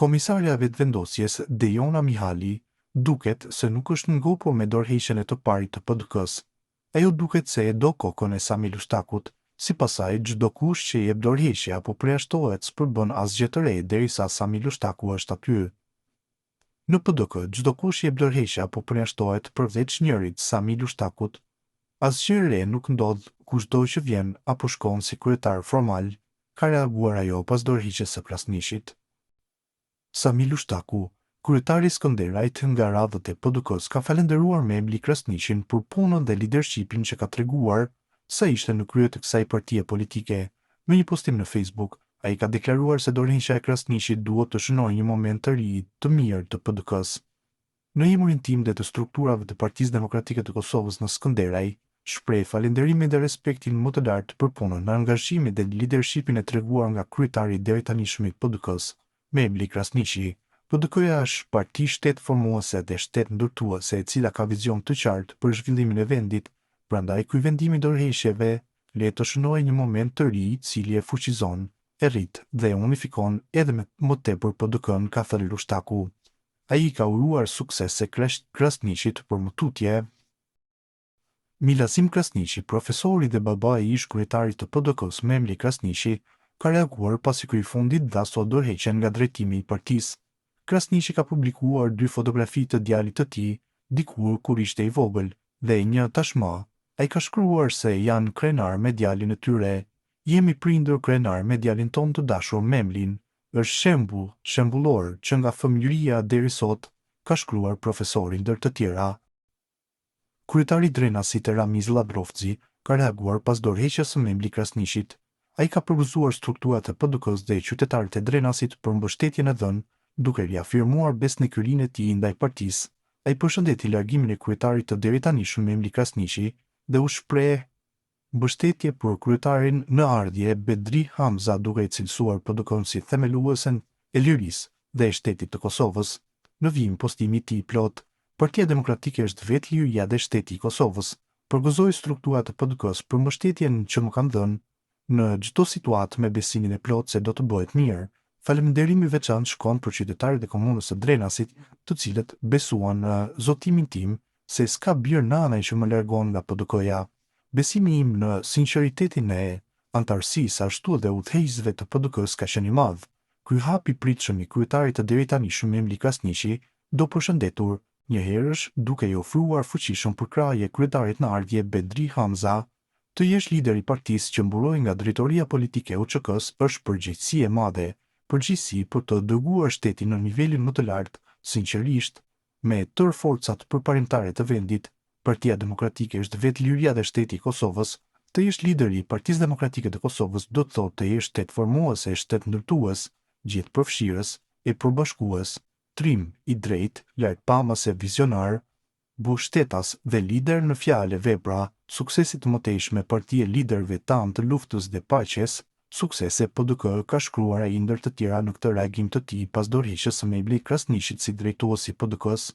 Komisarja vetëvendosjes Dejona Mihali duket se nuk është ngopur me dorëheqjen e të parit të PD-s. Ajo duket se e do kokën e Sami Lustakut, sipas saj çdo kush që i jep dorëheqje apo përjashtohet s'përbën asgjë të re derisa Sami Lushtaku është aty. Në PDK, çdo kush i jep dorëheqje apo përjashtohet përveç njërit, Sami Lushtakut. Asgjë e re nuk ndodh kushdo që vjen apo shkon si kryetar formal, ka reaguar ajo pas dorëheqjes së Krasniqit. Sami Lushtaku, kryetari Skënderajt nga radhët e PD-s, ka falendëruar Memli Krasniqin për punën dhe lidershipin që ka treguar sa ishte në krye të kësaj partie politike. Me një postim në Facebook, ai ka deklaruar se dorëheqja e Krasniqit duhet të shënojë një moment të ri të mirë të PD-s. Në emrin tim dhe të strukturave të Partisë Demokratike të Kosovës në Skënderaj, shpreh falenderimin dhe respektin më të lartë për punën, angazhimin dhe lidershipin e treguar nga kryetari deri tani i PD-s, Memli Krasniqi. PD-ja është parti shtet formuese dhe shtet ndërtuese e cila ka vizion të qartë për zhvillimin e vendit, prandaj ky vendim i dorëheqjeve le të shënojë një moment të ri i cili e fuqizon, e rrit dhe e unifikon edhe më tepër PD-n, ka thënë Lushtaku. Ai ka uruar suksese Krasniqit për më tutje. Milasim Krasniqi, profesori dhe babai i ish kryetarit të PD-s Memli Krasniqi, ka reaguar pasi ky i fundit dha sot dorëheqjen nga drejtimi i partisë. Krasniqi ka publikuar 2 fotografi të djalit të tij, dikur kur ishte i vogël, dhe një tashmë. Ai ka shkruar se janë krenar me djalin e tyre. Jemi prindër krenar me djalin ton të dashur Memlin. Është shembullor që nga fëmijëria deri sot, ka shkruar profesori ndër të tjera. Kryetari i Drenasit Ramiz Llambrovci ka reaguar pas dorëheqjes së Memli Krasniqit. Ai ka përgëzuar strukturat e PD-s dhe qytetarët e Drenasit për mbështetjen e dhënë, duke riafirmuar besnikërinë e tij ndaj partisë. Ai përshëndeti largimin e kryetarit të deri tanishëm Memli Krasniqi dhe u shpreh mbështetje për kryetarin në ardhje Bedri Hamza, duke i cilësuar PD-n si themeluesen e lirisë dhe e shtetit të Kosovës. Në vijim postimi i tij plot, Partia Demokratike është vetë liria dhe shteti i Kosovës. Përgëzoi strukturat e PD-s për mbështetjen që më kanë dhënë në çdo situatë me besimin e plotë se do të bëhet mirë. Falënderimi veçantë shkon për qytetarët e komunës së Drenasit, të cilët besuan në zotimin tim se s'ka bir nanaj që më largon nga PD-ja. Besimi im në sinqeritetin e antarësisë ashtu dhe udhëheqësve të PD-s ka qenë i madh. Ky hap i pritshëm i kryetarit të deri tanishëm Memli Krasniqi do përshëndetur njëherësh duke i ofruar fuqishëm përkrahje kryetarit në ardhje Bedri Hamza. Të jesh lider i partisë që mburoi nga drejtoria politike e UÇK-s është përgjegjësi e madhe, përgjegjësi për të dërguar shtetin në nivelin më të lartë, sinqerisht, me tërë forcat përparimtare të vendit. Partia Demokratike është vetë liria dhe shteti i Kosovës. Të jesh lideri i Partisë Demokratike të Kosovës do të thotë të jesh shtet formues, shtet ndërtues, gjithëpërfshirës, e përbashkues, trim i drejtë, lartpamës e vizionar, mbështetas dhe lider në fjalë e vepra, suksesit të mëtejshme partie liderëve tanë të luftës dhe paqes, suksese PD-k, ka shkruar ai ndër të tjera në këtë reagim të tij pas dorëheqjes së Memli Krasniqit si drejtues i PD-s.